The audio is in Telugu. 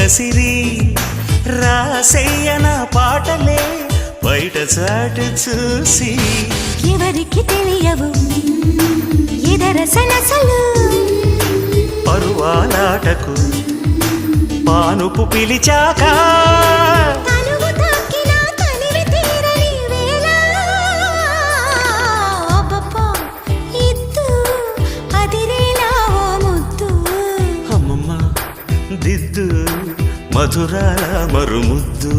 సిరి రాసయ్యన పాటలే బయట చాటు చూసి ఎవరికి తెలియవు ఇదర సనసలు పరువాలాటకు పానుపు పిలిచాక తనువు తాకిన తనివి తీరని వేళ అబ్బబ్బా ఇద్దు అదిరేలా ఓ ముద్దు అమ్మమ్మ దిద్దు మధురాల మరుముద్దు